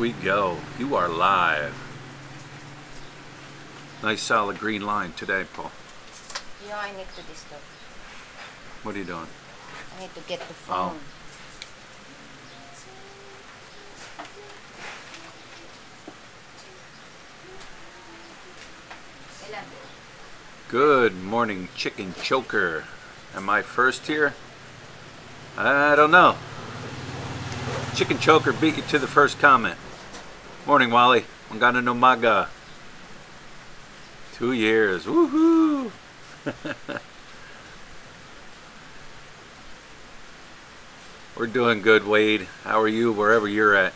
we go. You are live. Nice solid green line today, Paul. You know, I need to disturb. What are you doing? I need to get the phone. Good morning, chicken choker. Am I first here? I don't know. Chicken choker beat you to the first comment. Morning, Wally. Mangana no maga. 2 years. Woohoo! We're doing good, Wade. How are you wherever you're at?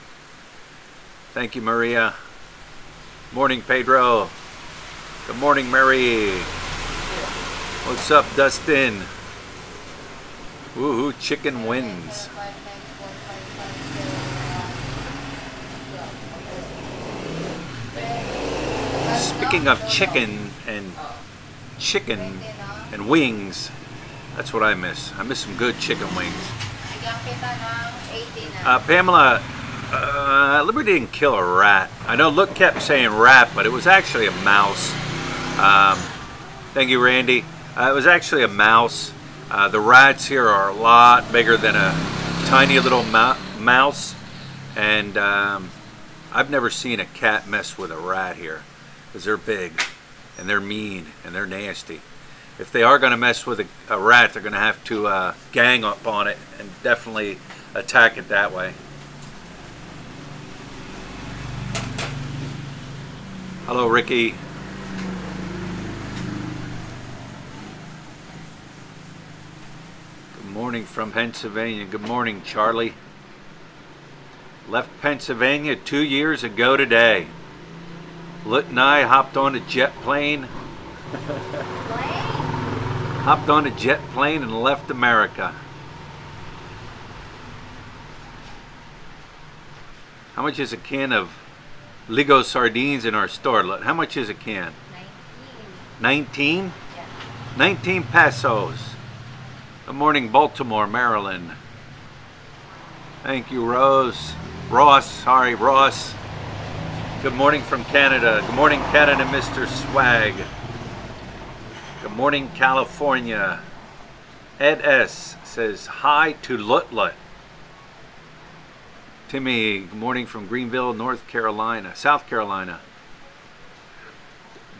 Thank you, Maria. Morning, Pedro. Good morning, Mary. What's up, Dustin? Woohoo, chicken wins. Speaking of chicken and wings, that's what I miss. I miss some good chicken wings. Pamela, Liberty didn't kill a rat. I know Look kept saying rat, but it was actually a mouse. Thank you, Randy. It was actually a mouse. The rats here are a lot bigger than a tiny little mouse. And I've never seen a cat mess with a rat here, because they're big and they're mean and they're nasty. If they are going to mess with a rat, they're going to have to gang up on it and definitely attack it that way. Hello, Ricky. Good morning from Pennsylvania. Good morning, Charlie. Left Pennsylvania 2 years ago today. Lit and I hopped on a jet plane. Hopped on a jet plane and left America. How much is a can of Ligo sardines in our store? How much is a can? 19. 19? Yeah. 19 pesos. Good morning, Baltimore, Maryland. Thank you, Ross. Good morning from Canada. Good morning, Canada, Mr. Swag. Good morning, California. Ed S. says hi to Lutlut. Timmy, good morning from Greenville, South Carolina.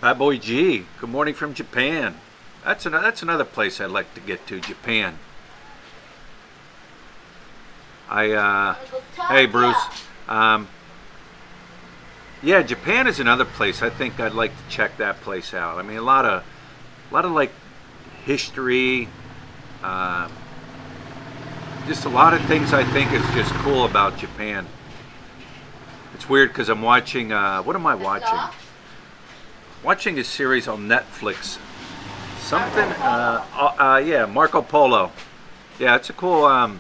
Bad Boy G, good morning from Japan. That's another place I'd like to get to, Japan. Hey Bruce. Yeah, Japan is another place I think I'd like to check that place out. I mean, a lot of like history, just a lot of things I think is just cool about Japan. It's weird because I'm watching, what am I watching? Watching a series on Netflix. Something, yeah, Marco Polo. Yeah, it's a cool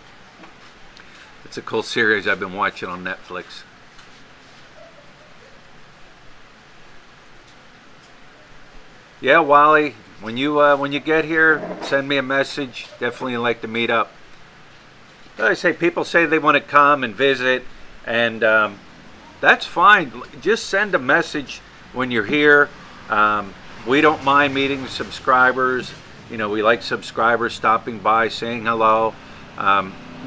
series I've been watching on Netflix. Yeah, Wally, when you get here, send me a message. Definitely like to meet up. I say people say they want to come and visit, and that's fine. Just send a message when you're here. We don't mind meeting subscribers. You know, we like subscribers stopping by, saying hello.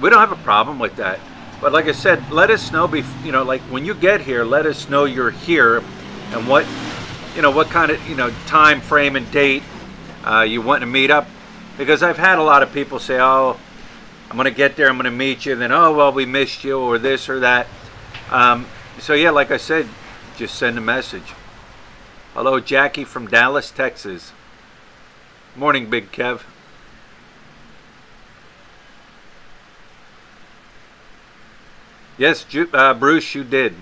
We don't have a problem with that. But like I said, let us know. You know, like when you get here, let us know you're here and what kind of time frame and date you want to meet up. Because I've had a lot of people say, "Oh, I'm going to get there, I'm going to meet you," and then, "Oh, well, we missed you," or this or that. So yeah, like I said, just send a message. Hello, Jackie from Dallas, Texas. Morning, Big Kev. Yes, Bruce, you did.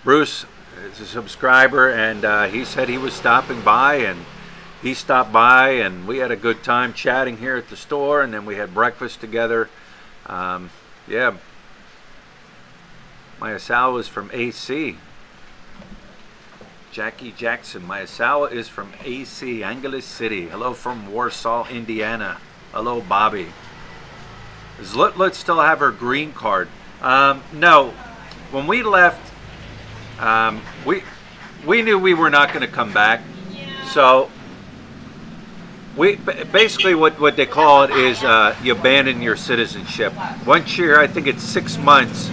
Bruce is a subscriber, and he said he was stopping by, and he stopped by, and we had a good time chatting here at the store, and then we had breakfast together. Yeah. Mayasawa is from AC. Jackie Jackson, Mayasawa is from AC, Angeles City. Hello from Warsaw, Indiana. Hello, Bobby. Does Lut still have her green card? No. when we left, we knew we were not going to come back. So we basically what they call it is you abandon your citizenship. Once you're, I think it's 6 months.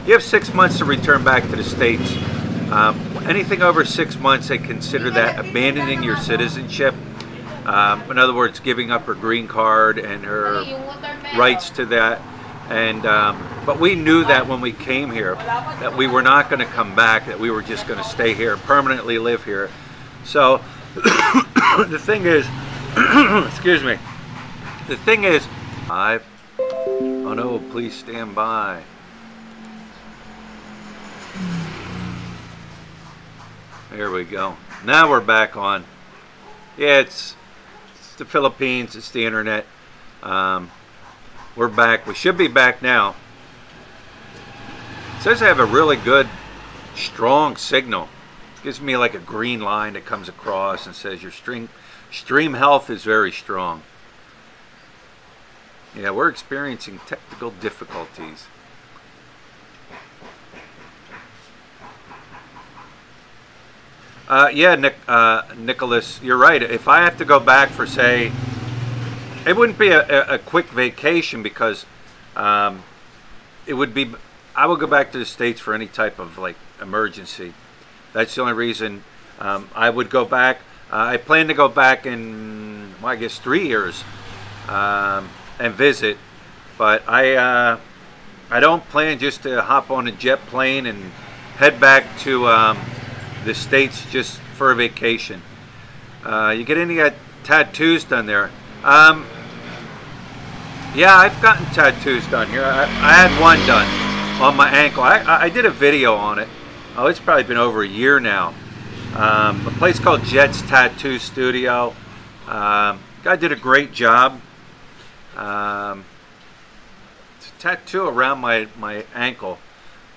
You have 6 months to return back to the States. Anything over 6 months, they consider that abandoning your citizenship. In other words, giving up her green card and her rights to that. And but we knew that when we came here, that we were not going to come back, that we were just going to stay here, permanently live here. So the thing is, excuse me, the thing is, oh no, please stand by. There we go. Now we're back on. Yeah, it's the Philippines, it's the internet. We're back. We should be back now. It says I have a really good, strong signal. It gives me like a green line that comes across and says your stream health is very strong. Yeah, we're experiencing technical difficulties. Yeah, Nicholas, you're right. If I have to go back for, say, it wouldn't be a quick vacation, because it would be, I would go back to the States for any type of like emergency. That's the only reason I would go back. I plan to go back in, well, I guess 3 years and visit, but I don't plan just to hop on a jet plane and head back to the States just for a vacation. You get any tattoos done there? Yeah, I've gotten tattoos done here. I had one done on my ankle. I did a video on it. Oh, it's probably been over a year now. A place called Jet's Tattoo Studio. Guy did a great job. It's a tattoo around my ankle.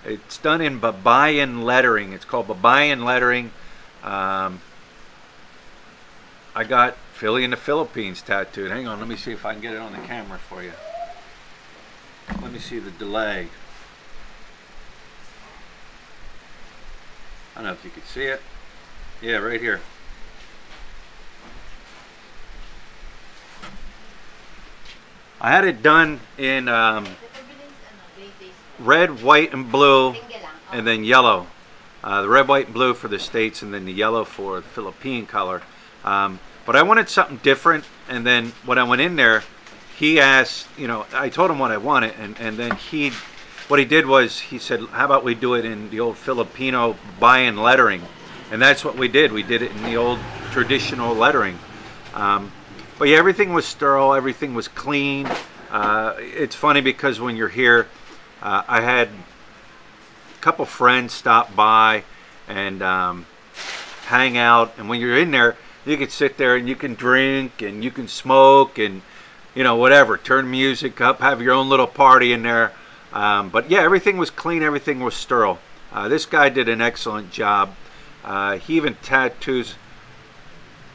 It's done in Babayan lettering. It's called Babayan lettering. I got Philly in the Philippines tattooed. Hang on, let me see if I can get it on the camera for you. Let me see the delay. I don't know if you can see it. Yeah, right here. I had it done in red, white, and blue, and then yellow. The red, white, and blue for the States, and then the yellow for the Philippine color. But I wanted something different, and then when I went in there, he asked, you know, I told him what I wanted, and then what he did was, he said, how about we do it in the old Filipino Bayan lettering? And that's what we did. We did it in the old traditional lettering. But yeah, everything was sterile, everything was clean. It's funny because when you're here, I had a couple friends stop by and hang out, and when you're in there, you can sit there and you can drink and you can smoke and, you know, whatever, turn music up, have your own little party in there. But yeah, everything was clean, everything was sterile. This guy did an excellent job. He even tattoos,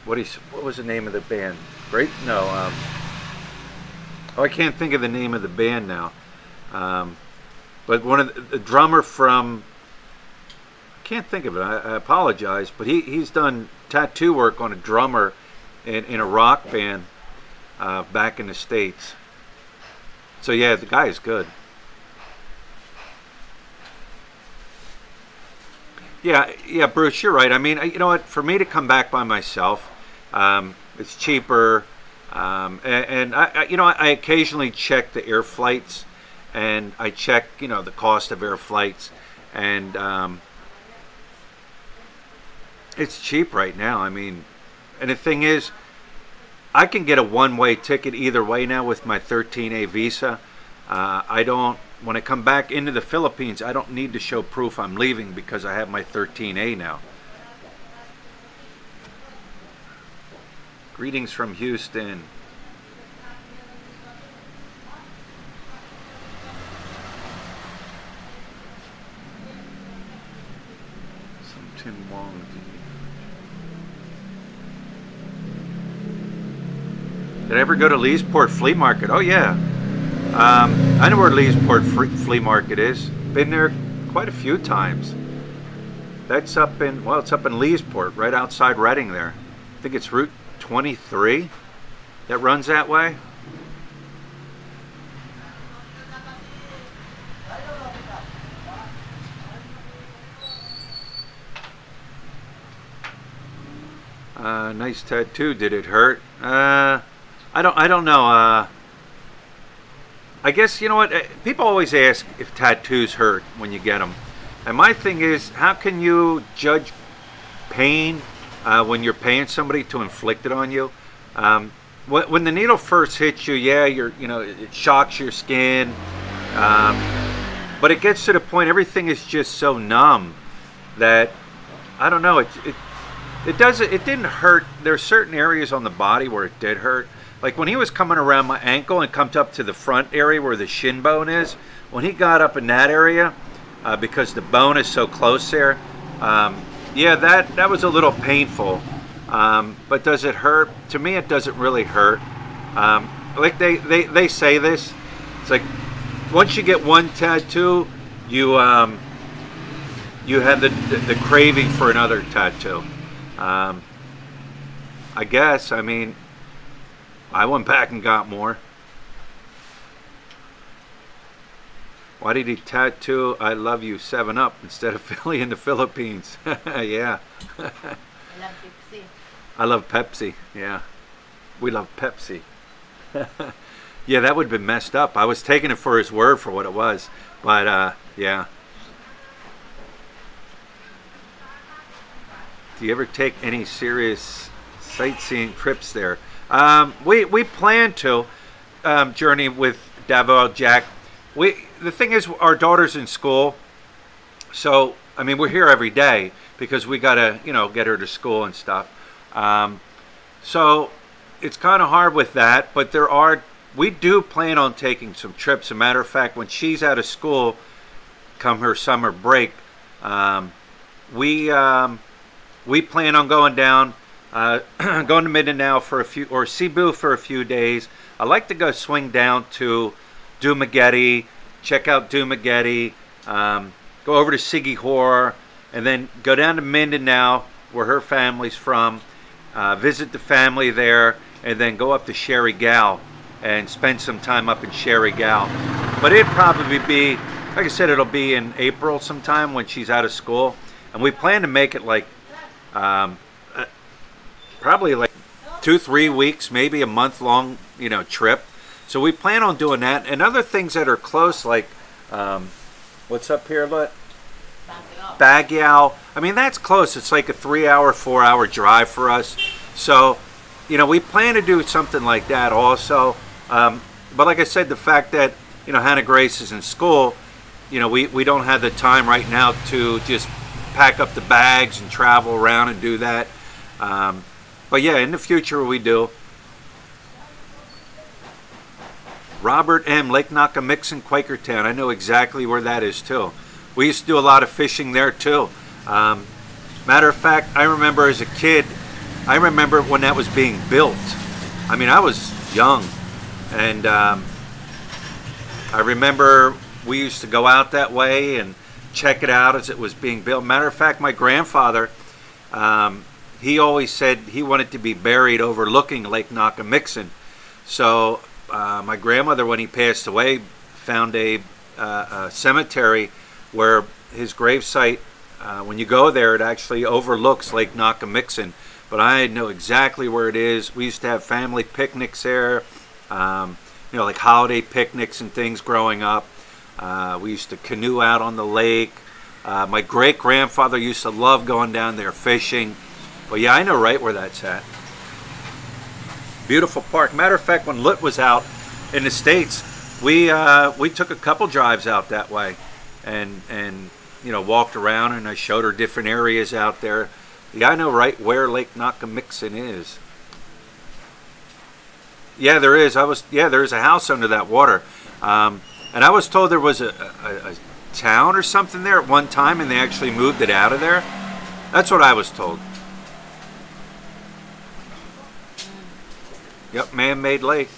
what was the name of the band? Right? No, oh, I can't think of the name of the band now. But one of the drummer from, I can't think of it, I apologize, but he's done tattoo work on a drummer in a rock band back in the States. So yeah, the guy is good. Yeah, Bruce, you're right. I mean, you know what? For me to come back by myself, it's cheaper, and you know, I occasionally check the air flights, and I check, you know, the cost of air flights, and it's cheap right now. I mean, and the thing is, I can get a one-way ticket either way now with my 13A visa. When I come back into the Philippines, I don't need to show proof I'm leaving because I have my 13A now. Greetings from Houston. Some Tim Wong. Did I ever go to Leesport Flea Market? Oh yeah. I know where Leesport Flea Market is. Been there quite a few times. That's up in, well, it's up in Leesport, right outside Reading there. I think it's Route 23 that runs that way. Nice tattoo. Did it hurt? I don't know. I guess, you know what, people always ask if tattoos hurt when you get them. And my thing is, how can you judge pain when you're paying somebody to inflict it on you? When the needle first hits you, yeah, it shocks your skin. But it gets to the point, everything is just so numb that, I don't know, it didn't hurt. There's certain areas on the body where it did hurt. Like when he was coming around my ankle and come up to the front area where the shin bone is, when he got up in that area, because the bone is so close there, yeah, that was a little painful. But does it hurt? To me, it doesn't really hurt. Like they say this, it's like once you get one tattoo, you have the craving for another tattoo. I guess, I mean, I went back and got more. Why did he tattoo "I love you 7-Up" instead of Philly in the Philippines? Yeah. I love Pepsi. I love Pepsi, yeah. We love Pepsi. Yeah, that would have been messed up. I was taking it for his word for what it was. But, yeah. Do you ever take any serious sightseeing trips there? We plan to journey with Davao Jack. The thing is, our daughter's in school, so I mean we're here every day because we gotta get her to school and stuff. So it's kind of hard with that, but we do plan on taking some trips. As a matter of fact, when she's out of school, come her summer break, we plan on going down. Going to Mindanao for or Cebu for a few days. I like to go swing down to Dumaguete, check out Dumaguete, go over to Siquijor, and then go down to Mindanao, where her family's from, visit the family there, and then go up to Surigao and spend some time up in Surigao. But it'd probably be, like I said, it'll be in April sometime when she's out of school, and we plan to make it like probably like 2-3 weeks, maybe a month-long, trip. So we plan on doing that, and other things that are close, like what's up here? Look, Baguio. I mean, that's close. It's like a 3-hour, 4-hour drive for us. So, we plan to do something like that also. But like I said, the fact that Hannah Grace is in school, we don't have the time right now to just pack up the bags and travel around and do that. But yeah, in the future we do. Robert M., Lake Nakamixon, Quakertown. I know exactly where that is too. We used to do a lot of fishing there too. Matter of fact, I remember as a kid, I remember when that was being built. I mean, I was young, and I remember we used to go out that way and check it out as it was being built. Matter of fact, my grandfather, he always said he wanted to be buried overlooking Lake Nakamixon. So my grandmother, when he passed away, found a cemetery where his gravesite, when you go there, it actually overlooks Lake Nakamixon. But I know exactly where it is. We used to have family picnics there, like holiday picnics and things growing up. We used to canoe out on the lake. My great-grandfather used to love going down there fishing. But yeah, I know right where that's at. Beautiful park. Matter of fact, when Lut was out in the States, we took a couple drives out that way, and walked around, and I showed her different areas out there. Yeah, I know right where Lake Nakamixon is. Yeah, there is. There is a house under that water, and I was told there was a town or something there at one time, and they actually moved it out of there. That's what I was told. Yep, man-made lake.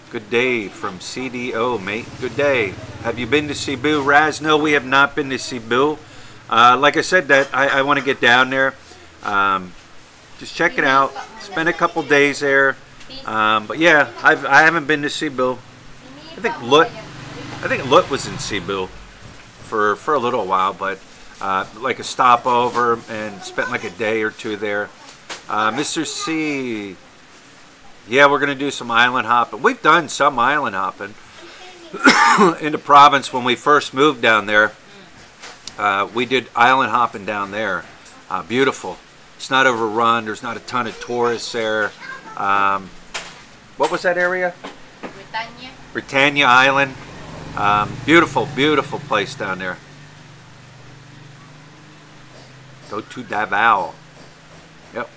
Good day from CDO, mate. Good day. Have you been to Cebu, Raz? No, we have not been to Cebu. Like I said, that I want to get down there. Just check it out. Spend a couple days there. But yeah, I haven't been to Cebu. I think Lut was in Cebu for a little while, but like a stopover and spent like a day or two there. Mr. C, yeah, we're gonna do some island hopping. We've done some island hopping in the province when we first moved down there. We did island hopping down there. Beautiful. It's not overrun. There's not a ton of tourists there. What was that area? Britannia. Britannia Island. Beautiful, beautiful place down there. Go to Davao. Yep.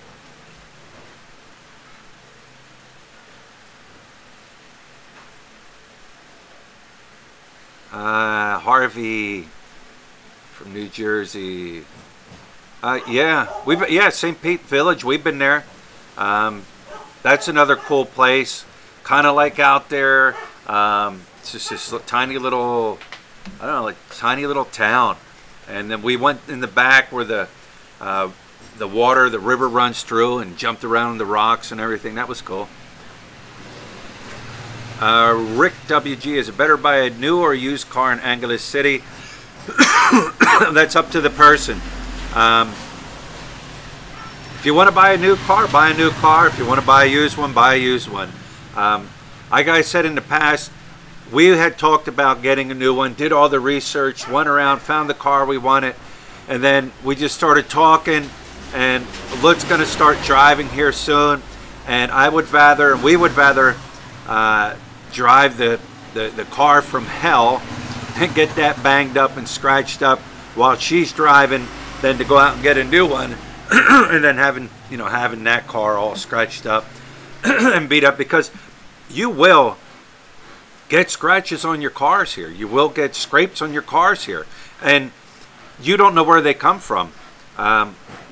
Harvey from New Jersey. Yeah, St. Pete Village. We've been there. That's another cool place. Kind of like out there. It's just this tiny little, I don't know, like tiny little town. And then we went in the back where the water, the river runs through, and jumped around the rocks and everything. That was cool. Rick WG, is it better buy a new or used car in Angeles City? That's up to the person. If you want to buy a new car, buy a new car. If you want to buy a used one, buy a used one. Like I said in the past, we had talked about getting a new one, did all the research, went around, found the car we wanted, and then we just started talking, and Lut's going to start driving here soon, and we would rather drive the car from hell and get that banged up and scratched up while she's driving than to go out and get a new one and then having that car all scratched up and beat up, because you will get scratches on your cars here. You will get scrapes on your cars here, and you don't know where they come from.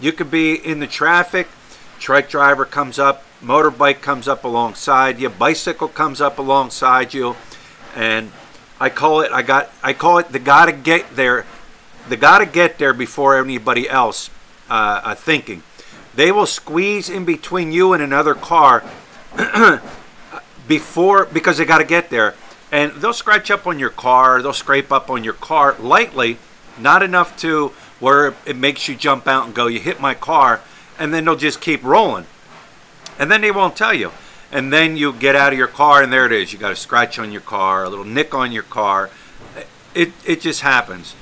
You could be in the traffic, truck driver comes up, motorbike comes up alongside you, bicycle comes up alongside you, and I call it the gotta get there. The gotta get there before anybody else thinking. They will squeeze in between you and another car because they got to get there, and they'll scratch up on your car, they'll scrape up on your car lightly, not enough to where it makes you jump out and go, you hit my car, and then they'll just keep rolling, and then they won't tell you, and then you get out of your car and there it is, you got a scratch on your car, a little nick on your car. It just happens.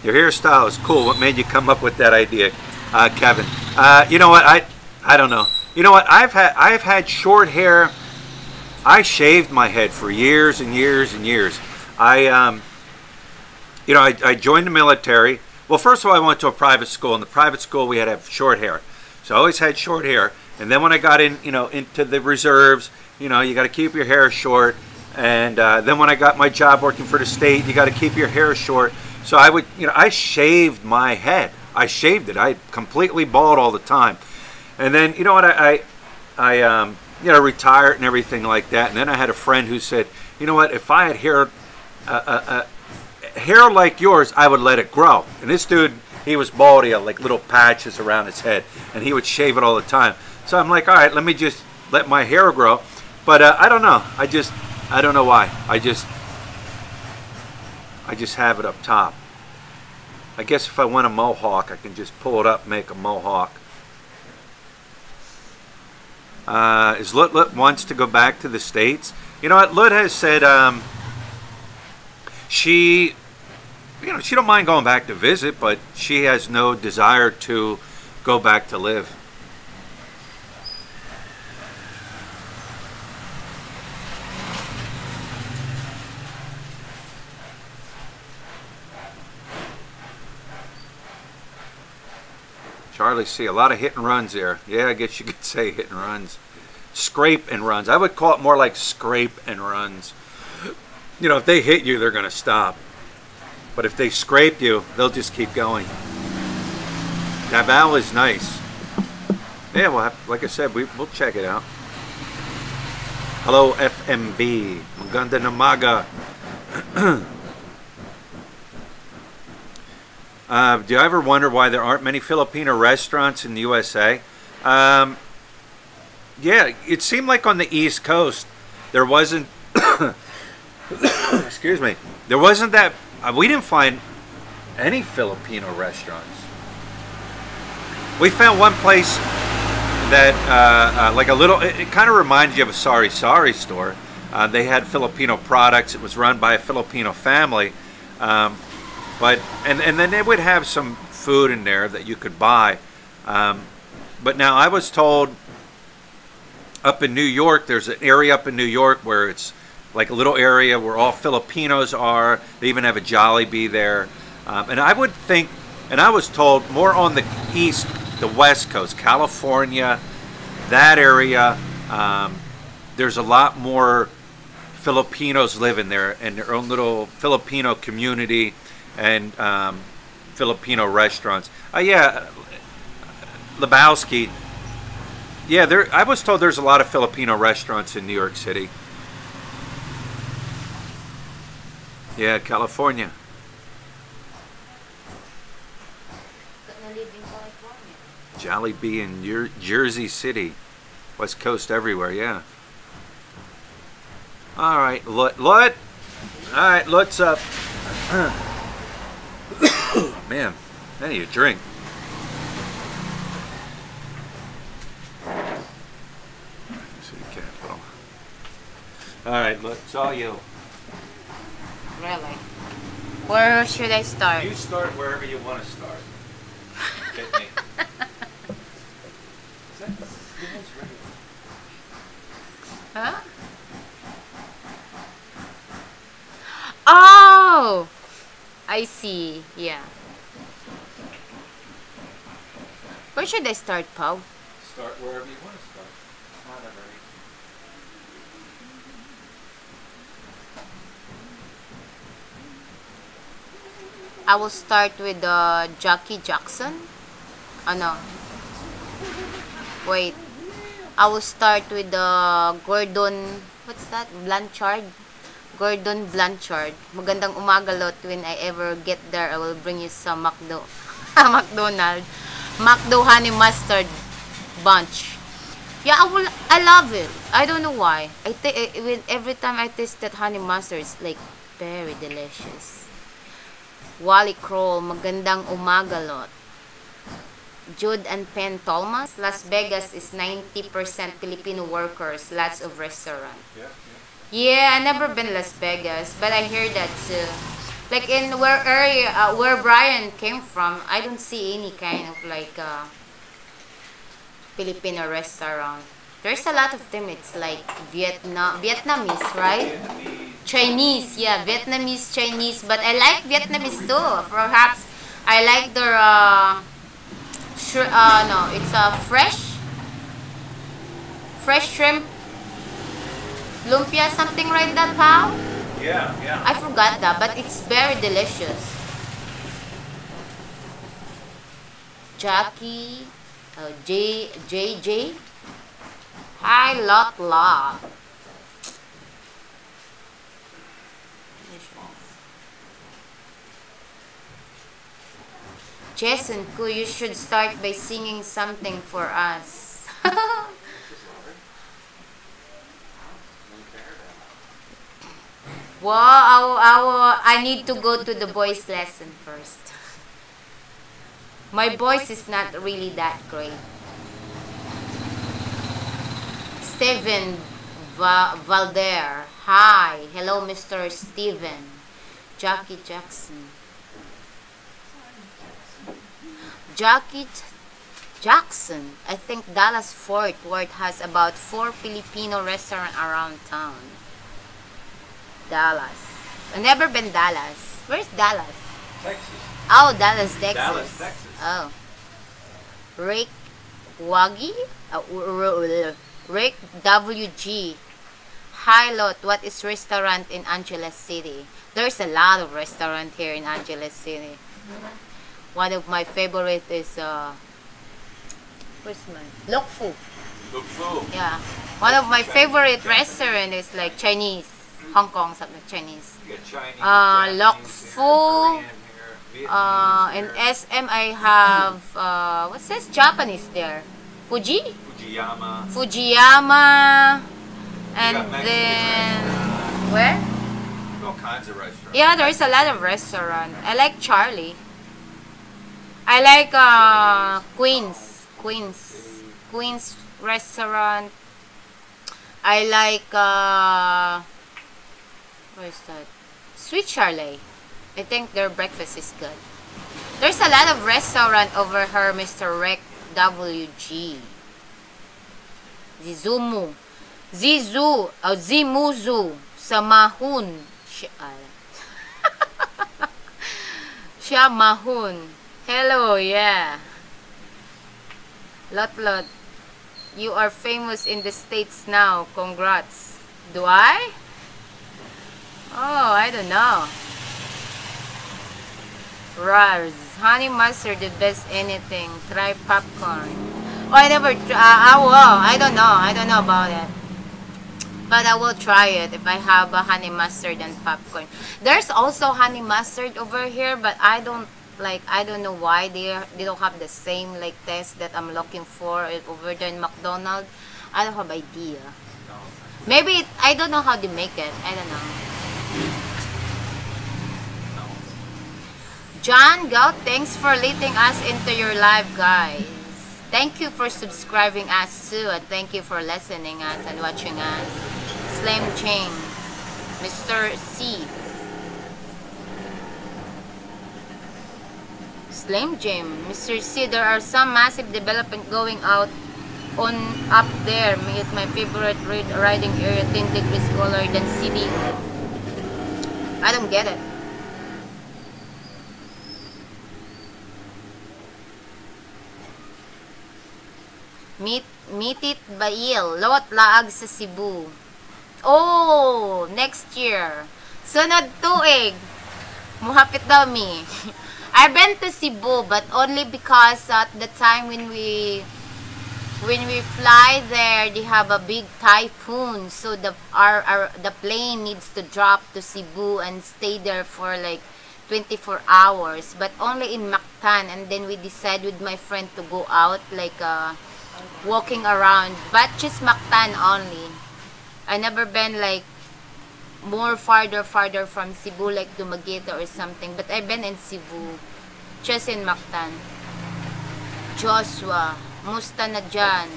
Your hairstyle is cool. What made you come up with that idea, Kevin? You know what, I don't know. You know what? I've had short hair. I shaved my head for years and years and years. I joined the military. Well, first of all, I went to a private school. In the private school, we had to have short hair. So I always had short hair. And then when I got into the reserves, you got to keep your hair short. And then when I got my job working for the state, you got to keep your hair short. So I shaved my head. I shaved it. I completely bald all the time. And then, you know what, I retired and everything like that. And then I had a friend who said, you know what, if I had hair like yours, I would let it grow. And this dude, he was bald. He had like little patches around his head, and he would shave it all the time. So I'm like, all right, let me just let my hair grow. But I don't know. I don't know why. I just have it up top. I guess if I want a mohawk, I can just pull it up and make a mohawk. Is Lut wants to go back to the States? You know what? Lut has said she don't mind going back to visit, but she has no desire to go back to live. Charlie C, a lot of hit and runs there. Yeah, I guess you could say hit and runs. Scrape and runs. I would call it more like scrape and runs. If they hit you, they're going to stop. But if they scrape you, they'll just keep going. Davao is nice. Yeah, like I said, we'll check it out. Hello, FMB. Maganda Namaga. Do you ever wonder why there aren't many Filipino restaurants in the USA? Yeah, it seemed like on the East Coast there wasn't. Excuse me. There wasn't that. We didn't find any Filipino restaurants. We found one place that, like a little. It kind of reminds you of a Sari Sari store. They had Filipino products. It was run by a Filipino family. But and then they would have some food in there that you could buy. But now I was told up in New York, there's an area up in New York where it's like a little area where all Filipinos are. They even have a Jollibee there. And I would think, and I was told more on the east, the west coast, California, that area, there's a lot more Filipinos living there in their own little Filipino community. And Filipino restaurants. Yeah, Lebowski. Yeah, there. I was told there's a lot of Filipino restaurants in New York City. Yeah, California. Gonna live in California. Jollibee in Jersey City, West Coast, everywhere. Yeah. All right, Lut. All right, Lut's up. Man, I need a drink. City Capitol. All right, look, it's all you. Really? Where should I start? You start wherever you want to start. Get me. Is that ready? Huh? Oh! I see, yeah. Where should I start, Pau? Start wherever you want to start. It's not a hurry. I will start with Jackie Jackson. Oh no. Wait. I will start with Gordon. What's that? Blanchard. Gordon Blanchard. Magandang umaga, Lot. When I ever get there, I will bring you some McDonald's. McDo honey mustard bunch. Yeah, I love it. I don't know why. Every time I taste that honey mustard, it's like very delicious. Wally Kroll, magandang umaga, Lot. Jude and Penn Thomas, Las Vegas is 90% Filipino workers, lots of restaurant. Yeah, I never been Las Vegas, but I hear that too. Like in where Brian came from, I don't see any kind of like Filipino restaurant. There's a lot of them. It's like Vietnamese, right? Chinese, yeah, Vietnamese, Chinese. But I like Vietnamese too. Perhaps I like their no, it's a fresh shrimp lumpia, something like that, Pao? Yeah. I forgot that, but it's very delicious. Jackie, JJ. Hi, Lot. Jason, you should start by singing something for us. Wow, I need to go to the voice lesson first. My voice is not really that great. Steven Valder. Hi. Hello, Mr. Steven. Jackie Jackson. Jackie Jackson. I think Dallas Fort Worth has about 4 Filipino restaurants around town. Dallas. I've never been Dallas. Where's Dallas? Texas. Oh, Dallas, Texas. Dallas, Texas. Oh. Rick Wagi? Rick WG. Hi, Lot. What is restaurant in Angeles City? There's a lot of restaurant here in Angeles City. One of my favorite is where's mine? Lok Fu. Look full. Yeah. One of my favorite restaurant is like Chinese. Hong Kong, something Chinese. You got Chinese, Lok Japanese here, Fu. Korean here, Vietnamese In here, SM, I have, what's this? Japanese there. Fuji? Fujiyama. Fujiyama. And got Mexican then, restaurants. where? All kinds of restaurants. Yeah, there's a lot of restaurants. I like Charlie. I like Queens restaurant. I like where is that? Sweet Charlie. I think their breakfast is good. There's a lot of restaurant over here, Mr. Rec WG. Zimuzu sa Mahun. Siya Mahun. Hello, yeah. Lot. You are famous in the States now. Congrats. Do I? Oh, I don't know. Rars. Honey mustard, the best anything. Try popcorn. Oh, I never, I don't know. I don't know about it. But I will try it if I have a honey mustard and popcorn. There's also honey mustard over here, but I don't know why they don't have the same like taste that I'm looking for over there in McDonald's. I don't have idea. Maybe I don't know how to make it. I don't know. John Go, thanks for letting us into your live, guys. Thank you for subscribing us too, and thank you for listening us and watching us. Slim Chain, Mr. C. Slim Jim, Mr. C, there are some massive development going out on up there. It's my favorite riding area, 10 degrees colder than CD. I don't get it. Mitit Bail, Lot Laag sa Cebu. Oh, next year. Sunod tuig. Muhapit daw mi. I've been to Cebu, but only because at the time when we fly there, they have a big typhoon, so the plane needs to drop to Cebu and stay there for like 24 hours, but only in Mactan. And then we decide with my friend to go out like walking around, but just Mactan only. I never been like more farther from Cebu, like Dumaguete or something, but I've been in Cebu, just in Mactan. Joshua, musta na dyan?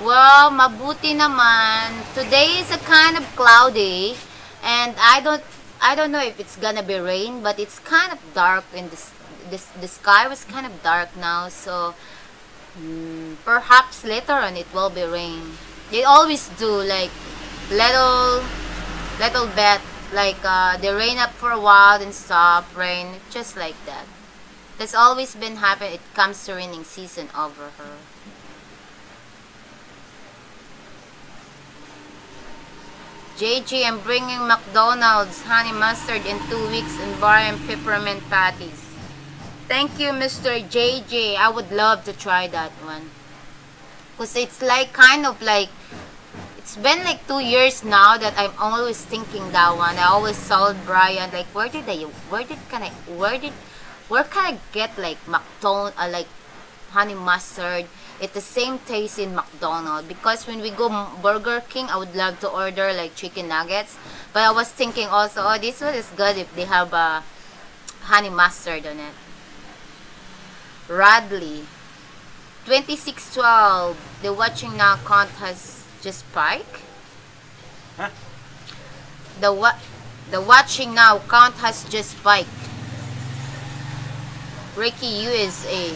Well, mabuti naman. Today is a kind of cloudy, and I don't know if it's gonna be rain, but it's kind of dark in the sky was kind of dark now, so perhaps later on it will be rain. They always do like little bit, like they rain up for a while then stop, rain, just like that. That's always been happening. It comes to raining season over here. JJ, I'm bringing McDonald's honey mustard in 2 weeks and bar and peppermint patties. Thank you, Mr. JJ. I would love to try that one. Because it's like kind of like, it's been like 2 years now that I'm always thinking that one. I always told Brian, like, where can I get like McDonald's, like honey mustard? It's the same taste in McDonald's. Because when we go Burger King, I would love to order like chicken nuggets. But I was thinking also, oh, this one is good if they have honey mustard on it. Radley, 2612. The watching now count has just spiked. Huh? The watching now count has just spiked. Ricky, USA.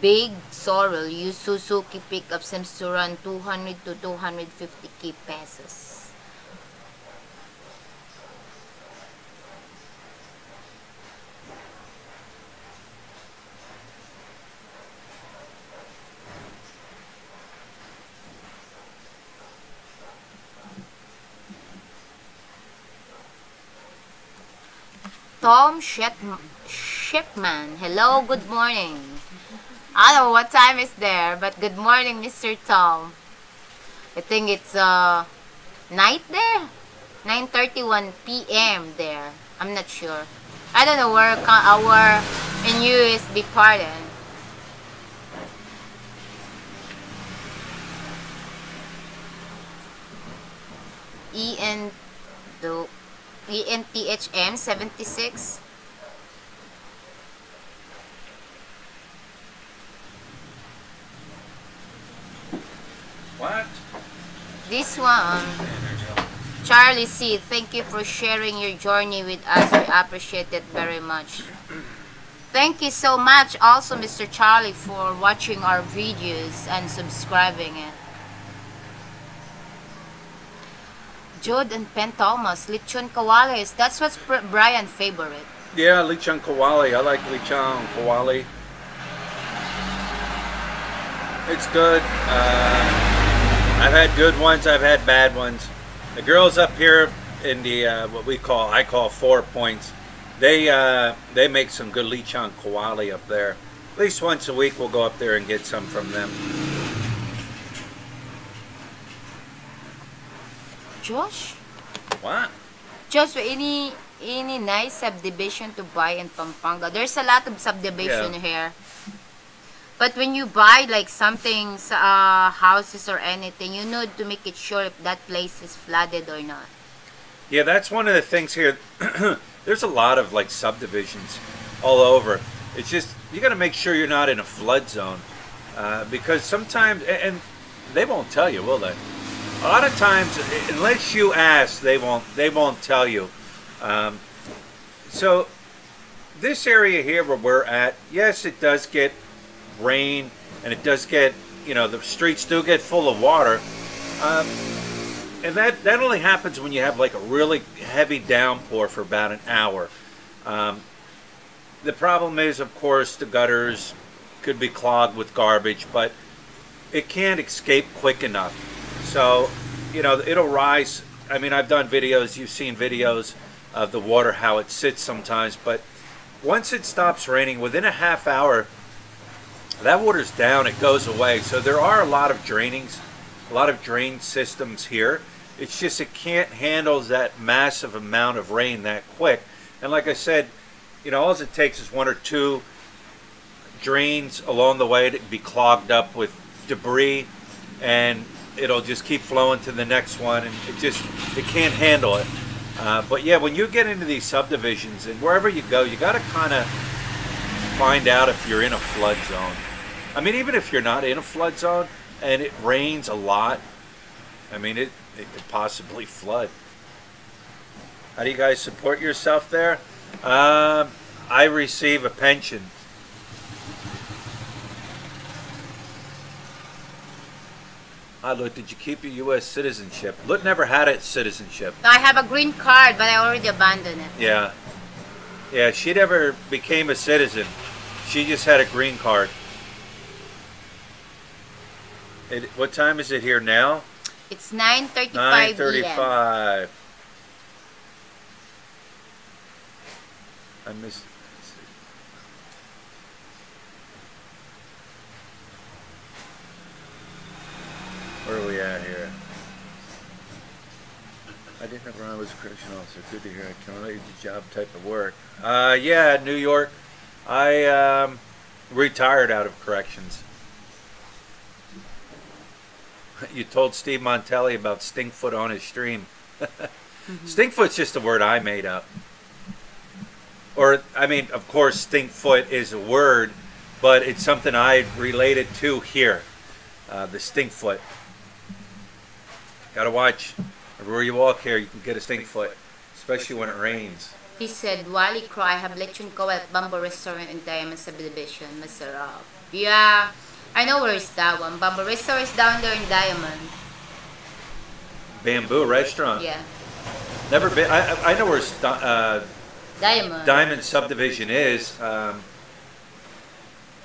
Big Sorrel, use Suzuki pickup seems to run 200 to 250k pesos. Tom Shipman, hello, good morning. I don't know what time is there, but good morning, Mr. Tom. I think it's night there, 9:31 p.m. there. I'm not sure. I don't know where our in USB pardon. ENTHM 76. What? This one. Charlie C, thank you for sharing your journey with us. We appreciate it very much. Thank you so much also, Mr. Charlie, for watching our videos and subscribing it. Jude and Pen Thomas, Lechon Kawales. That's what's Brian's favorite. Yeah, lechon kawali. I like lechon kawali. It's good. I've had good ones. I've had bad ones. The girls up here in the what I call 4 Points. They make some good lechon kawali up there. At least once a week we'll go up there and get some from them. Josh? What? Josh, any nice subdivision to buy in Pampanga? There's a lot of subdivision here. But when you buy like something, houses or anything, you need to make it sure if that place is flooded or not. Yeah, that's one of the things here. There's a lot of like subdivisions all over. It's just, you got to make sure you're not in a flood zone. Because sometimes, and they won't tell you, will they? A lot of times, unless you ask, they won't tell you. So this area here where we're at, yes, it does get rain, and it does get, the streets do get full of water, and that only happens when you have like a really heavy downpour for about an hour. The problem is, of course, the gutters could be clogged with garbage, but it can't escape quick enough. So, it'll rise. I mean, I've done videos, you've seen videos of the water, how it sits sometimes, but once it stops raining, within a half hour, that water's down, it goes away. So there are a lot of drain systems here. It's just it can't handle that massive amount of rain that quick. And like I said, all it takes is 1 or 2 drains along the way to be clogged up with debris, and it'll just keep flowing to the next one, and it can't handle it. But yeah, when you get into these subdivisions and wherever you go, you got to kind of find out if you're in a flood zone. I mean, even if you're not in a flood zone and it rains a lot, I mean, it could possibly flood. How do you guys support yourself there? I receive a pension. Look, did you keep your U.S. citizenship? Look, never had its citizenship. I have a green card, but I already abandoned it. Yeah. Yeah, she never became a citizen. She just had a green card. What time is it here now? It's 9:35 9:35. I missed. Where are we at here? I didn't know Ron was a correction officer. Good to hear. I can relate to job type of work. Yeah, New York. I retired out of corrections. You told Steve Montelli about Stinkfoot on his stream. Stinkfoot's just a word I made up. Or, I mean, of course, Stinkfoot is a word, but it's something I related to here. The Stinkfoot. Gotta watch. Everywhere you walk here, you can get a Stinkfoot, especially when it rains. He said, Wally Cry, have lechon ko at Bamboo Restaurant in Diamond Subdivision. Masarap. Yeah, I know where is that one. Bamboo Restaurant is down there in Diamond. Bamboo Restaurant? Yeah. Never been. I know where Diamond Subdivision is. Matter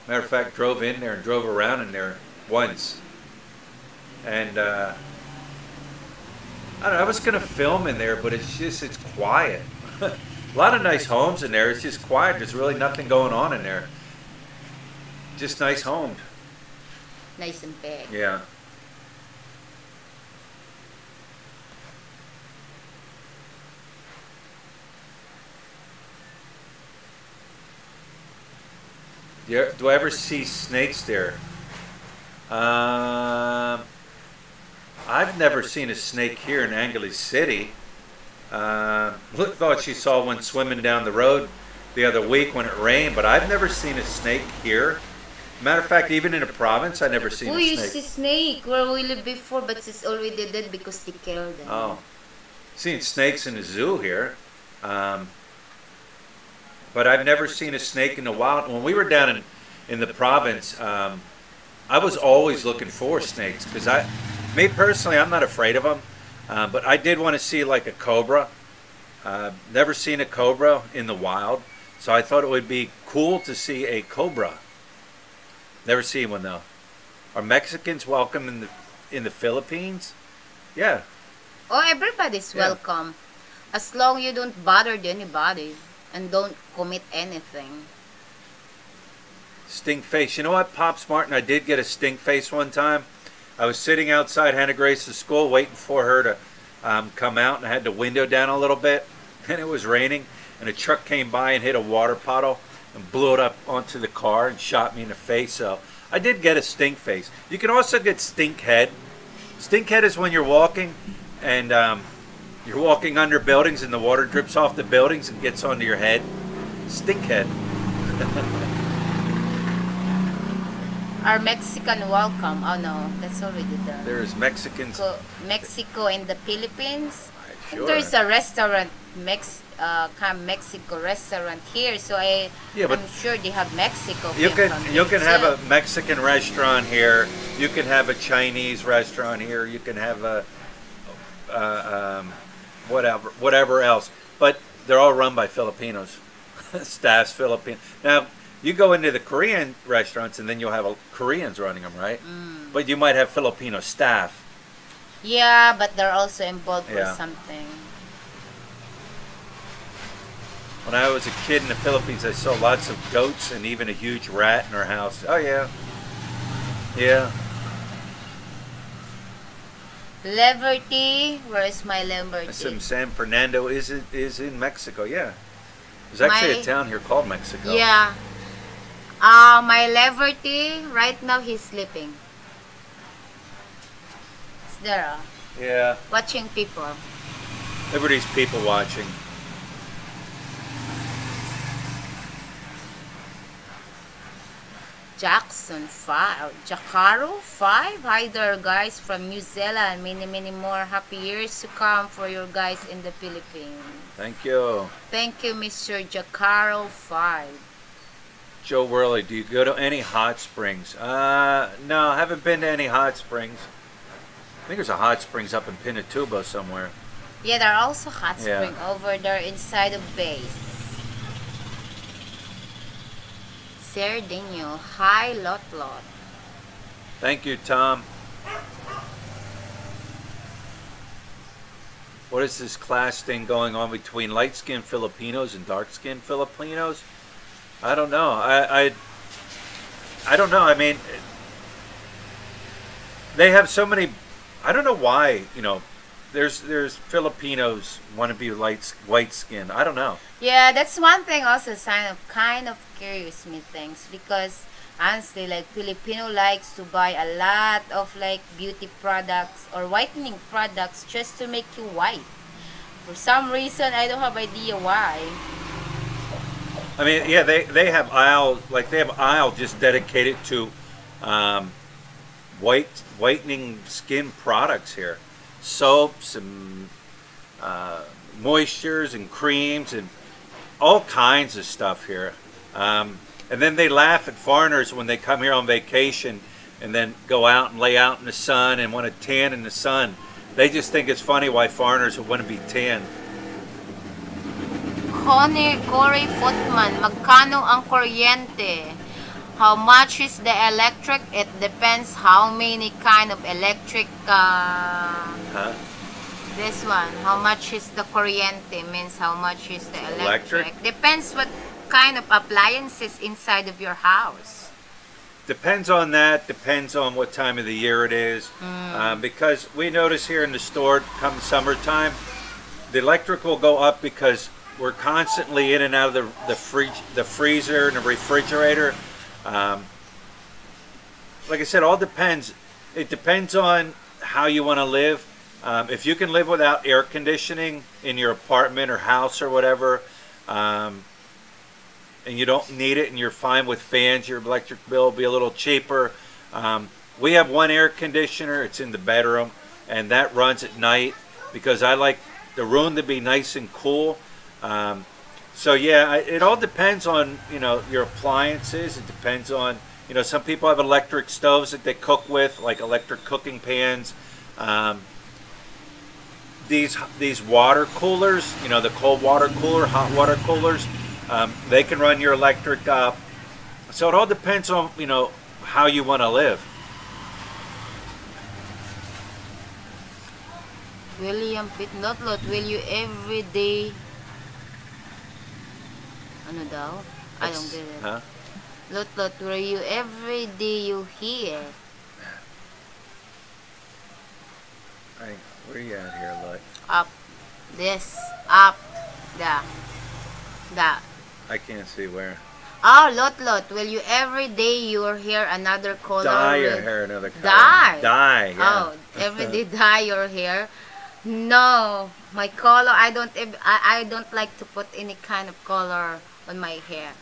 of fact, drove in there and drove around in there once. And I don't know, I was going to film in there, but it's quiet. A lot of nice homes in there. It's just quiet. There's really nothing going on in there. Just nice home. Nice and big. Yeah. Do I ever see snakes there? I've never seen a snake here in Angeles City. Look, thought she saw one swimming down the road the other week when it rained, but I've never seen a snake here. Matter of fact, even in the province, I've never seen a snake. We used to snake where we lived before, but it's already dead because they killed them. Oh, seen snakes in the zoo here, but I've never seen a snake in the wild. When we were down in the province, I was always looking for snakes because me personally, I'm not afraid of them, but I did want to see like a cobra. Never seen a cobra in the wild, so I thought it would be cool to see a cobra. Never seen one though. Are Mexicans welcome in the Philippines? Yeah. Oh, everybody's welcome, as long you don't bother anybody and don't commit anything. Stink face. You know what, Pops Martin? I did get a stink face one time. I was sitting outside Hannah Grace's school waiting for her to come out, and I had the window down a little bit, and it was raining, and a truck came by and hit a water puddle and blew it up onto the car and shot me in the face. So I did get a stink face. You can also get stink head. Stink head is when you're walking and you're walking under buildings and the water drips off the buildings and gets onto your head. Stink head. Are Mexican welcome? Oh no, that's already done. There's Mexicans. Mexico and the Philippines. Sure. There's a restaurant, Mexico restaurant here, so I'm sure they have Mexico. You can have a Mexican restaurant here. You can have a Chinese restaurant here. You can have a whatever else. But they're all run by Filipinos. Staff's Filipino. Now you go into the Korean restaurants and then you'll have Koreans running them, right? Mm. But you might have Filipino staff. Yeah, but they're also involved with something. When I was a kid in the Philippines, I saw lots of goats and even a huge rat in our house. Oh yeah, yeah. Liberty, where is my Liberty? San Fernando is in Mexico. Yeah, there's actually a town here called Mexico. Yeah. My Liberty, right now he's sleeping. It's there. Yeah. Watching people. Liberty's people watching. Jackson 5, Jacaro 5. Hi there guys from New Zealand. Many more happy years to come for your guys in the Philippines. Thank you. Thank you, Mr. Jacaro 5. Joe Worley, do you go to any hot springs? No, I haven't been to any hot springs. I think there's a hot springs up in Pinatubo somewhere. Yeah, there are also hot springs over there inside of base. Sardinio, hi Lot. Thank you, Tom. What is this class thing going on between light-skinned Filipinos and dark-skinned Filipinos? I don't know. I don't know. I mean, they have so many. I don't know why. You know, there's Filipinos want to be white skinned. I don't know. Yeah, that's one thing. Also, kind of curious me things because honestly, like Filipino likes to buy a lot of like beauty products or whitening products just to make you white. For some reason, I don't have idea why. I mean, yeah, they have aisle just dedicated to whitening skin products here, soaps and moistures and creams and all kinds of stuff here. And then they laugh at foreigners when they come here on vacation and then go out and lay out in the sun and want to tan in the sun. They just think it's funny why foreigners would want to be tan. Corey Footman, magkano ang kuryente? How much is the electric? It depends how many kind of electric. This one, how much is the kuryente means how much is the electric? Depends what kind of appliances inside of your house. depends on that. Depends on what time of the year it is. Because we notice here in the store, come summertime, the electric will go up because we're constantly in and out of the freezer and the refrigerator. Like I said, all depends. It depends on how you want to live. If you can live without air conditioning in your apartment or house or whatever, and you don't need it and you're fine with fans, your electric bill will be a little cheaper. We have one air conditioner. It's in the bedroom, and that runs at night because I like the room to be nice and cool. So yeah, it all depends on, you know, your appliances. It depends on, you know, some people have electric stoves that they cook with, like electric cooking pans. These water coolers, you know, the cold water cooler, hot water coolers, they can run your electric up. So it all depends on, you know, how you want to live. William Pitt, Lotlot, will you every day... Ano daw? I don't get it. Huh? Lotlot, will you every day you hear? Where are you at here, Lot? Up. This. Up. Da. I can't see where. Oh, Lotlot, will you every day you hear another color? Dye your hair another color. Dye? Dye, yeah. Oh, every day dye your hair? No, my color, I don't like to put any kind of color on my hair.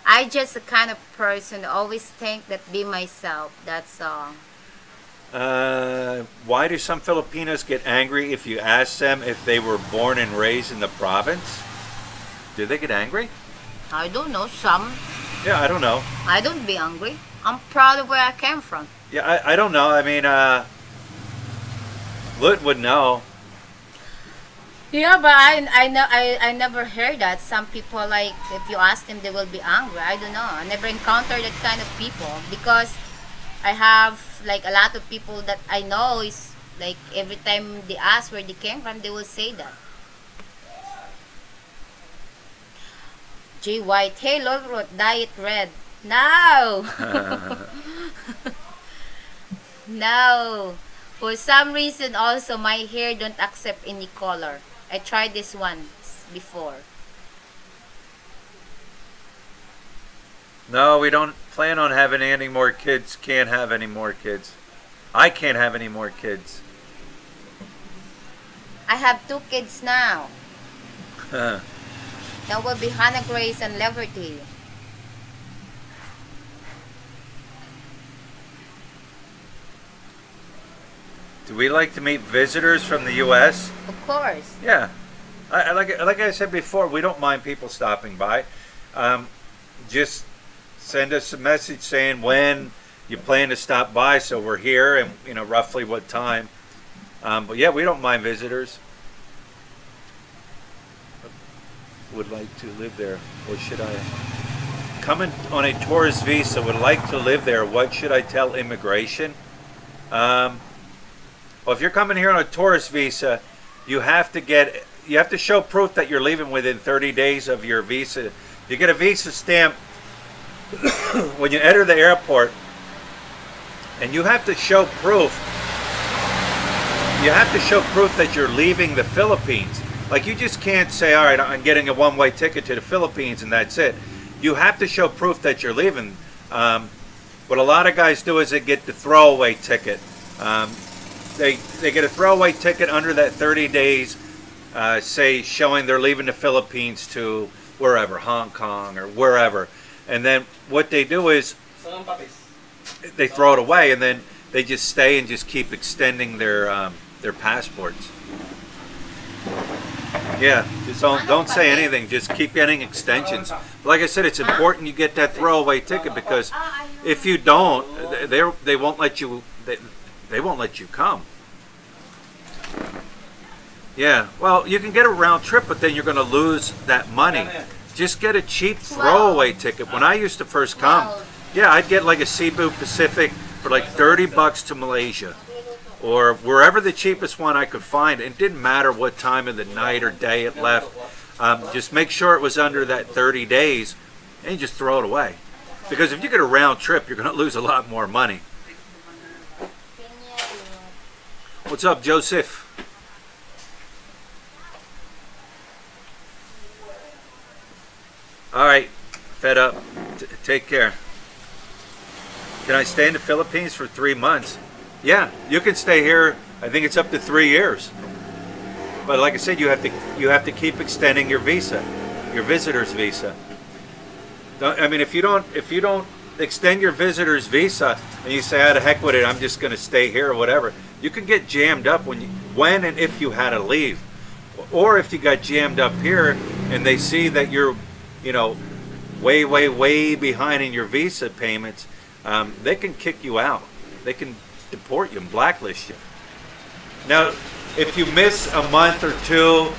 I just the kind of person always think that be myself. That's all. Why do some Filipinos get angry if you ask them if they were born and raised in the province? Do they get angry? I don't know, some. Yeah, I don't know. I don't be angry. I'm proud of where I came from. Yeah, I don't know. I mean, Lut would know. Yeah, but I never heard that. Some people, like, if you ask them, they will be angry. I don't know. I never encountered that kind of people because I have, like, a lot of people that I know is, like, every time they ask where they came from, they will say that. G. White, hey, Lord, dye it red. No! No. For some reason, also, my hair don't accept any color. I tried this once before. No, we don't plan on having any more kids. Can't have any more kids. I can't have any more kids. I have 2 kids now. That will be Hannah Grace and Liberty. Do we like to meet visitors from the U.S.? Of course. Yeah. Like I said before, we don't mind people stopping by. Just send us a message saying when you plan to stop by so we're here and, you know, roughly what time. But yeah, we don't mind visitors. Would like to live there. What should I... Coming on a tourist visa, would like to live there. What should I tell immigration? Well, if you're coming here on a tourist visa, you have to show proof that you're leaving within 30 days of your visa. You get a visa stamp when you enter the airport, and you have to show proof. You have to show proof that you're leaving the Philippines. Like, you just can't say, all right, I'm getting a one-way ticket to the Philippines and that's it. You have to show proof that you're leaving. What a lot of guys do is they get the throwaway ticket. They get a throwaway ticket under that 30 days, say showing they're leaving the Philippines to wherever, Hong Kong or wherever. And then what they do is they throw it away, and then they just stay and just keep extending their passports. Yeah, just don't say anything. Just keep getting extensions. Like I said, it's important you get that throwaway ticket, because if you don't, they won't let you. They won't let you come. Yeah, well, you can get a round trip, but then you're going to lose that money. Just get a cheap throwaway ticket. When I used to first come, yeah, I'd get like a Cebu Pacific for like 30 bucks to Malaysia, or wherever the cheapest one I could find. It didn't matter what time of the night or day it left. Just make sure it was under that 30 days, and just throw it away. Because if you get a round trip, you're going to lose a lot more money. What's up, Joseph? All right, fed up. Take care. Can I stay in the Philippines for 3 months? Yeah, you can stay here. I think it's up to 3 years. But like I said, you have to keep extending your visa, your visitor's visa. I mean, if you don't extend your visitor's visa and you say, "Ah, to heck with it, I'm just going to stay here" or whatever, you can get jammed up when and if you had to leave, or if you got jammed up here and they see that you're, you know, way behind in your visa payments, they can kick you out. They can deport you and blacklist you. Now, if you miss a month or two,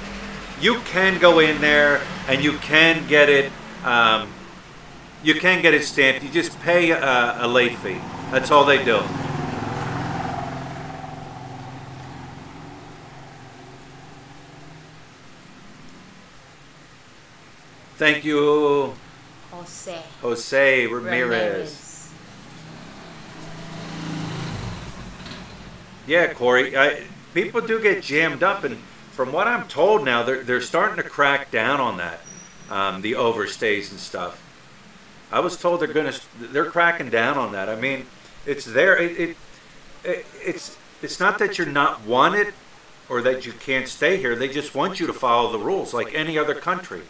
you can go in there and you can get it. You can get it stamped. You just pay a late fee. That's all they do. Thank you, Jose Ramirez. Yeah, Corey. People do get jammed up, and from what I'm told now, they're starting to crack down on that, the overstays and stuff. I was told they're cracking down on that. I mean, it's there. It's not that you're not wanted or that you can't stay here. They just want you to follow the rules like any other country.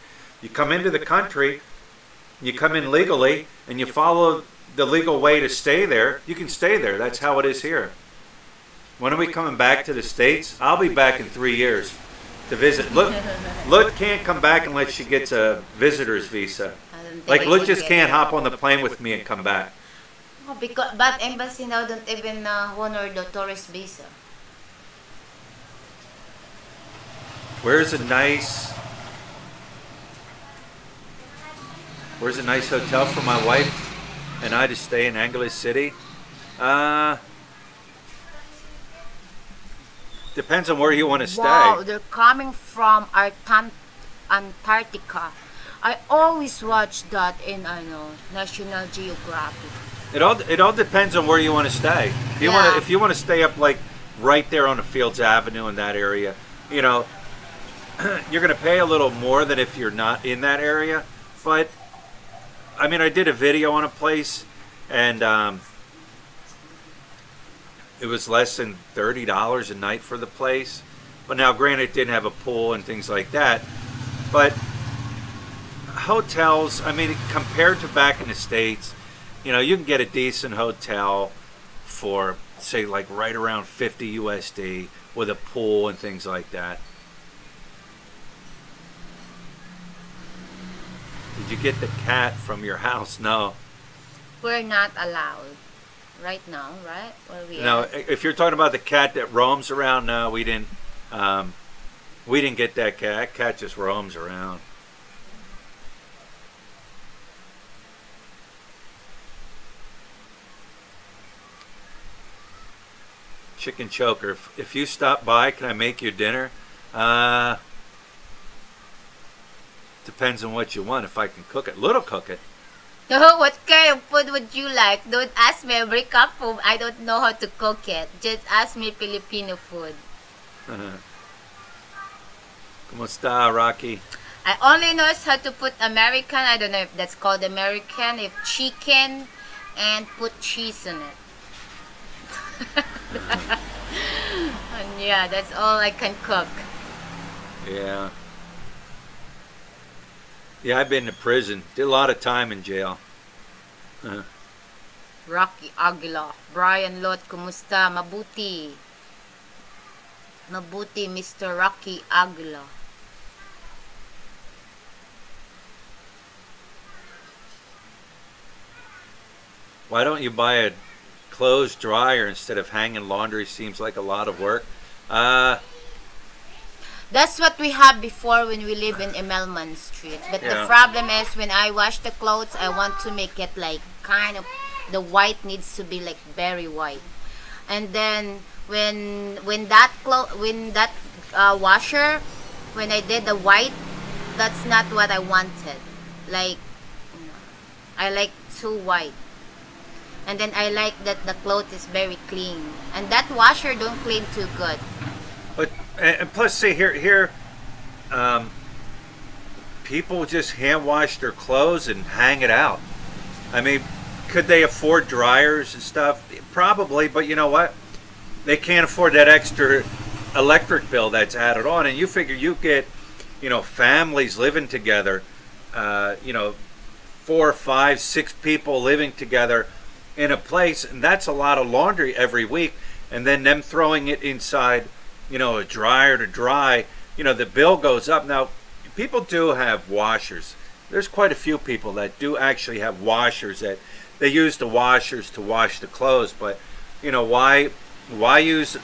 You come into the country, you come in legally, and you follow the legal way to stay there. You can stay there. That's how it is here. When are we coming back to the States? I'll be back in 3 years to visit. Lut can't come back unless she gets a visitor's visa. Like, Lut just can't hop on the plane with me and come back. Oh, but embassy now don't even honor the tourist visa. Where's a nice hotel for my wife and I to stay in Angeles City? Depends on where you want to stay. Wow, they're coming from Antarctica. I always watch that in National Geographic. It all depends on where you want to stay. If you want to stay up like right there on the Fields Avenue in that area, you know, you're going to pay a little more than if you're not in that area. But I mean, I did a video on a place, and it was less than $30 a night for the place. But now, granted, it didn't have a pool and things like that. But hotels, I mean, compared to back in the States, you know, you can get a decent hotel for, say, like right around 50 USD with a pool and things like that. Did you get the cat from your house? No. We're not allowed right now, right? No, if you're talking about the cat that roams around, no, we didn't get that cat. That cat just roams around. Chicken choker. If you stop by, can I make you dinner? Depends on what you want. If I can cook it, little cook it. Oh, what kind of food would you like? Don't ask me every cup of. I don't know how to cook it. Just ask me Filipino food. Kumusta, Rocky? I only know how to put American. I don't know if that's called American. If chicken and put cheese in it. And yeah, that's all I can cook. Yeah. Yeah, I've been to prison. Did a lot of time in jail. Rocky Aguila. Brian Lot, kumusta? Mabuti. Mabuti, Mr. Rocky Aguila. Why don't you buy a clothes dryer instead of hanging laundry? Seems like a lot of work. That's what we had before when we live in Emelman Street. But the problem is when I wash the clothes, I want to make it like kind of, the white needs to be like very white. And then when that washer, when I did the white, that's not what I wanted. Like, I like too white. And then I like that the cloth is very clean. And that washer don't clean too good. But and plus, see here, people just hand wash their clothes and hang it out. I mean, could they afford dryers and stuff? Probably, but you know what? They can't afford that extra electric bill that's added on. And you figure you get, you know, families living together, you know, 4, 5, 6 people living together in a place, and that's a lot of laundry every week. And then them throwing it inside, you know, a dryer to dry, you know, the bill goes up. Now, people do have washers. There's quite a few people that do actually have washers that they use the washers to wash the clothes. But you know, why use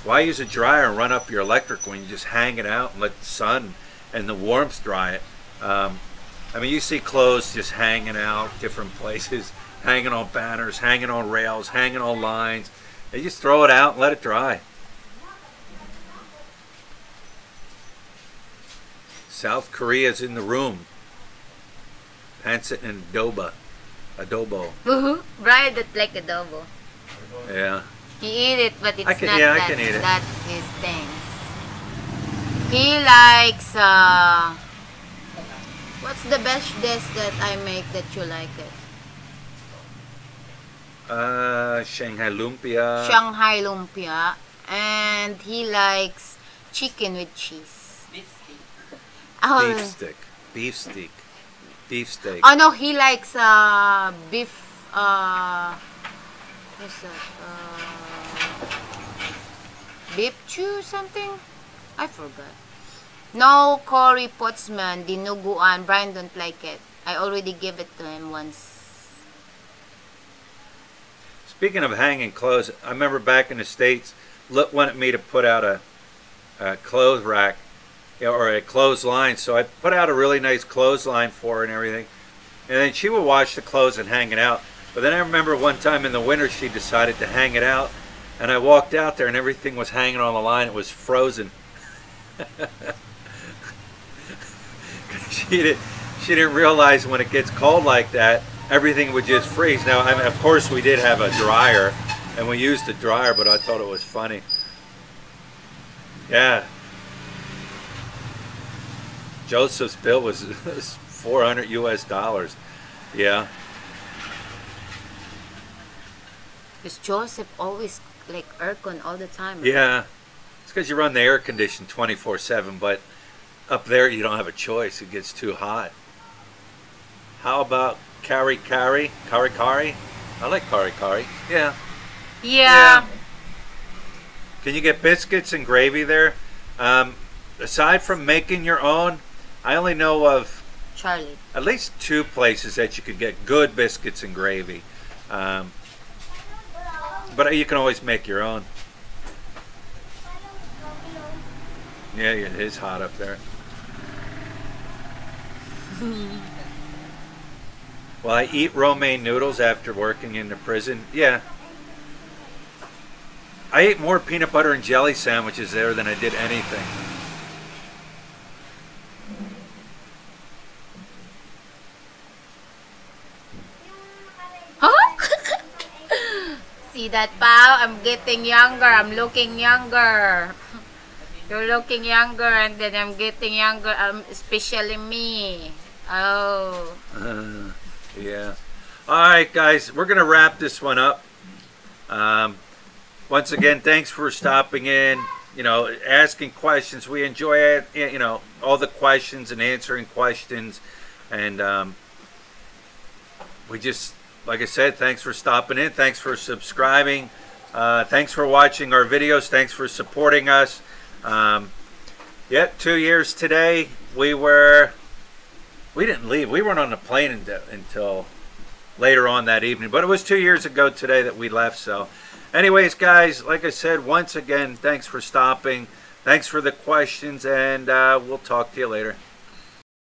a dryer and run up your electric when you just hang it out and let the sun and the warmth dry it? I mean, you see clothes just hanging out different places, hanging on banners, hanging on rails, hanging on lines. They just throw it out and let it dry. South Korea's in the room. Pancit and adobo. Brian don't like adobo. Yeah. He eat it, but it's I can eat it. That his thing. He likes what's the best dish that I make that you like it? Shanghai lumpia. Shanghai lumpia, and he likes chicken with cheese. Beef steak. Oh no, he likes beef. What's that? Beef chew something? I forgot. No curry potsman, dinuguan. Brian don't like it. I already gave it to him once. Speaking of hanging clothes, I remember back in the States, Lit wanted me to put out a clothes rack, or a clothesline. So I put out a really nice clothesline for her and everything. And then she would wash the clothes and hang it out. But then I remember one time in the winter she decided to hang it out. And I walked out there and everything was hanging on the line. It was frozen. She didn't realize when it gets cold like that, everything would just freeze. Now, I mean, of course, we did have a dryer, and we used the dryer, but I thought it was funny. Yeah. Joseph's bill was $400 US. Yeah. Because Joseph always like aircon all the time. Right? Yeah. It's because you run the air condition 24/7, but up there you don't have a choice. It gets too hot. How about kari kari? Kari kari? I like kari kari. Yeah. Yeah. Can you get biscuits and gravy there? Aside from making your own, I only know of Charlie. At least 2 places that you could get good biscuits and gravy. But you can always make your own. Yeah, it is hot up there. Well, I eat romaine noodles after working in the prison. Yeah. I ate more peanut butter and jelly sandwiches there than I did anything. Huh? See that, Pao? I'm getting younger. I'm looking younger. You're looking younger, and then I'm getting younger. Especially me. Oh. Yeah. All right, guys. We're going to wrap this one up. Once again, thanks for stopping in. You know, asking questions. We enjoy it. You know, all the questions and answering questions. And we just, like I said, thanks for stopping in. Thanks for subscribing. Thanks for watching our videos. Thanks for supporting us. Yeah, 2 years today. We didn't leave. We weren't on the plane until later on that evening. But it was 2 years ago today that we left. So anyways, guys, like I said, once again, thanks for stopping. Thanks for the questions, and we'll talk to you later.